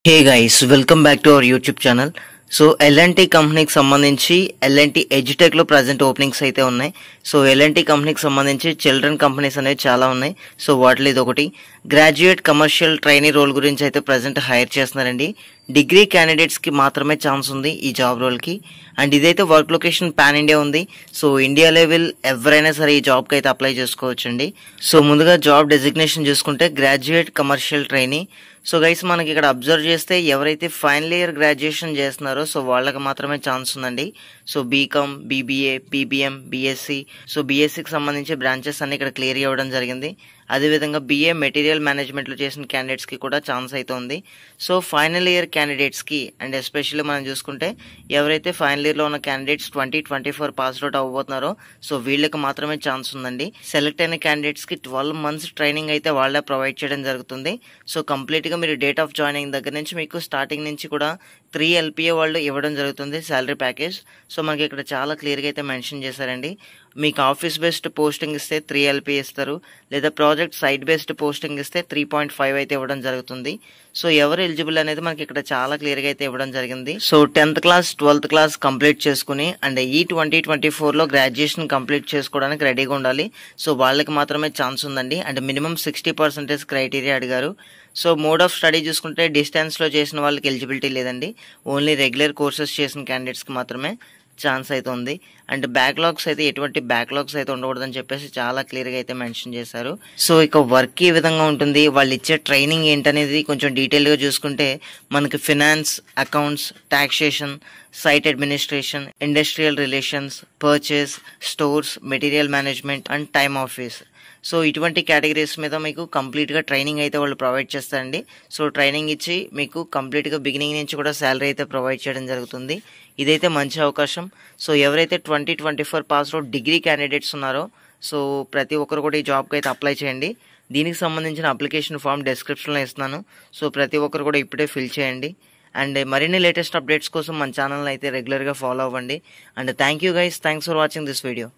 Hey guys, welcome back to our YouTube channel. So LNT కంపెనీకి సంబంధించి L&T ఎడ్యుటెక్లో present openings అయితే ఉన్నాయి. So LNT కంపెనీకి సంబంధించి చిల్డ్రన్ కంపెనీస్ అనేవి చాలా ఉన్నాయి. సో వాటిలో ఇది ఒకటి. గ్రాడ్యుయేట్ కమర్షియల్ ట్రైనీ రోల్ గురించి అయితే ప్రజెంట్ హైర్ చేస్తున్నారండి. డిగ్రీ క్యాండిడేట్స్కి మాత్రమే ఛాన్స్ ఉంది ఈ జాబ్ రోల్కి. అండ్ ఇదైతే వర్క్ లొకేషన్ పాన్ ఇండియా ఉంది. సో ఇండియా లెవెల్ ఎవరైనా సరే ఈ జాబ్కి అయితే అప్లై చేసుకోవచ్చండి. సో ముందుగా జాబ్ డెసిగ్నేషన్ చూసుకుంటే graduate commercial trainee. So guys, మనకి ఇక్కడ అబ్జర్వ్ చేస్తే ఎవరైతే ఫైనల్ ఇయర్ గ్రాడ్యుయేషన్ చేస్తున్నారో సో వాళ్ళకి మాత్రమే ఛాన్స్ ఉందండి. So BCom, BBA, PBM, BSc, so బీఎస్సీకి సంబంధించి బ్రాంచెస్ అన్ని ఇక్కడ క్లియర్ ఇవ్వడం జరిగింది. అదేవిధంగా బీఏ మెటీరియల్ మేనేజ్మెంట్లో చేసిన క్యాండిడేట్స్కి కూడా ఛాన్స్ అయితే ఉంది. సో ఫైనల్ ఇయర్ క్యాండిడేట్స్కి అండ్ ఎస్పెషల్లీ మనం చూసుకుంటే ఎవరైతే ఫైనల్ ఇయర్లో ఉన్న క్యాండిడేట్స్ 2024 పాస్ అవుట్ అవ్వబోతున్నారో సో వీళ్ళకి మాత్రమే ఛాన్స్ ఉందండి. సెలెక్ట్ అయిన క్యాండిడేట్స్కి 12 months ట్రైనింగ్ అయితే వాళ్ళే ప్రొవైడ్ చేయడం జరుగుతుంది. సో కంప్లీట్గా మీరు డేట్ ఆఫ్ జాయినింగ్ దగ్గర నుంచి మీకు స్టార్టింగ్ నుంచి కూడా 3 LPA వాళ్ళు ఇవ్వడం జరుగుతుంది శాలరీ ప్యాకేజ్. సో మనకి ఇక్కడ చాలా క్లియర్గా అయితే మెన్షన్ చేశారండి. మీకు ఆఫీస్ బేస్డ్ పోస్టింగ్ ఇస్తే 3 LPA ఇస్తారు, లేదా ప్రాజెక్ట్ సైట్ బేస్డ్ పోస్టింగ్ ఇస్తే 3.5 అయితే ఇవ్వడం జరుగుతుంది. సో ఎవరు ఎలిజిబుల్ అనేది మనకి ఇక్కడ చాలా క్లియర్గా అయితే ఇవ్వడం జరిగింది. So 10th class 12th class complete చేసుకుని అండ్ ఈ 2024లో గ్రాడ్యుయేషన్ కంప్లీట్ చేసుకోవడానికి రెడీగా ఉండాలి. సో వాళ్ళకి మాత్రమే ఛాన్స్ ఉందండి. అండ్ మినిమం 60% క్రైటీరియా అడిగారు. సో మోడ్ ఆఫ్ స్టడీ చూసుకుంటే డిస్టెన్స్లో చేసిన వాళ్ళకి ఎలిజిబిలిటీ లేదండి. ఓన్లీ రెగ్యులర్ కోర్సెస్ చేసిన క్యాండిడేట్స్కి మాత్రమే ఛాన్స్ అయితే ఉంది. అండ్ బ్యాక్లాగ్స్ అయితే ఎటువంటి బ్యాక్లాగ్స్ అయితే ఉండకూడదని చెప్పేసి చాలా క్లియర్గా అయితే మెన్షన్ చేశారు. సో ఇక వర్క్ ఈ విధంగా ఉంటుంది. వాళ్ళు ఇచ్చే ట్రైనింగ్ ఏంటనేది కొంచెం డీటెయిల్గా చూసుకుంటే మనకి finance, accounts, taxation, site administration, industrial relations, purchase, stores, material management and time office. So ఇటువంటి కేటగిరీస్ మీద మీకు కంప్లీట్గా ట్రైనింగ్ అయితే వాళ్ళు ప్రొవైడ్ చేస్తారండి. సో ట్రైనింగ్ ఇచ్చి మీకు కంప్లీట్గా బిగినింగ్ నుంచి కూడా శాలరీ అయితే ప్రొవైడ్ చేయడం జరుగుతుంది. ఇదైతే మంచి అవకాశం. సో ఎవరైతే 2024 పాస్ అవుట్ డిగ్రీ క్యాండిడేట్స్ ఉన్నారో సో ప్రతి ఒక్కరు కూడా ఈ జాబ్కి అయితే అప్లై చేయండి. దీనికి సంబంధించిన అప్లికేషన్ ఫామ్ డిస్క్రిప్షన్లో ఇస్తున్నాను. సో ప్రతి ఒక్కరు కూడా ఇప్పుడే ఫిల్ చేయండి. అండ్ మరిన్ని లేటెస్ట్ అప్డేట్స్ కోసం మన ఛానల్ని అయితే రెగ్యులర్గా ఫాలో అవ్వండి. And thank you guys, thanks for watching this video.